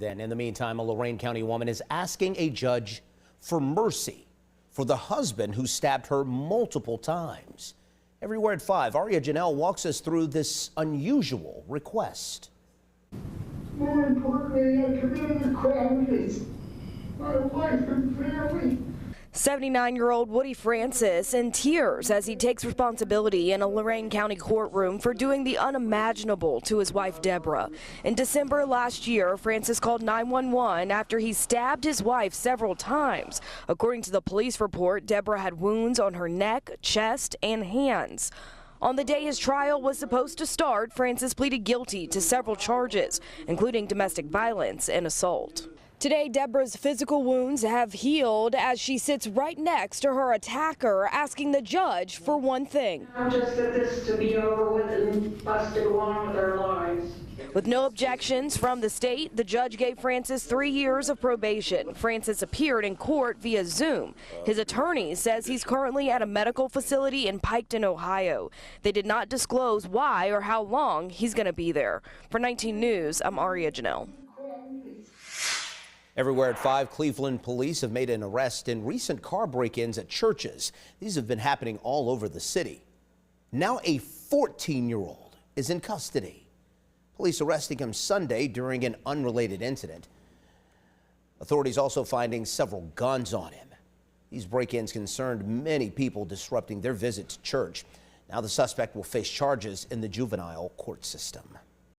Then, in the meantime, a Lorain County woman is asking a judge for mercy for the husband who stabbed her multiple times. Everywhere at 5, Aria Janelle walks us through this unusual request. More importantly, I committed crime against my wife and family. 79-year-old Woody Francis in tears as he takes responsibility in a Lorain County courtroom for doing the unimaginable to his wife Deborah. In December last year, Francis called 911 after he stabbed his wife several times. According to the police report, Deborah had wounds on her neck, chest, and hands. On the day his trial was supposed to start, Francis pleaded guilty to several charges, including domestic violence and assault. Today, Deborah's physical wounds have healed as she sits right next to her attacker, asking the judge for one thing. I'm just for this to be over with and us to go on with our lives. With no objections from the state, the judge gave Francis 3 years of probation. Francis appeared in court via Zoom. His attorney says he's currently at a medical facility in Piketon, Ohio. They did not disclose why or how long he's going to be there. For 19 News, I'm Aria Janelle. Everywhere at 5, Cleveland police have made an arrest in recent car break-ins at churches. These have been happening all over the city. Now a 14-year-old is in custody. Police arresting him Sunday during an unrelated incident. Authorities also finding several guns on him. These break-ins concerned many people disrupting their visit to church. Now the suspect will face charges in the juvenile court system.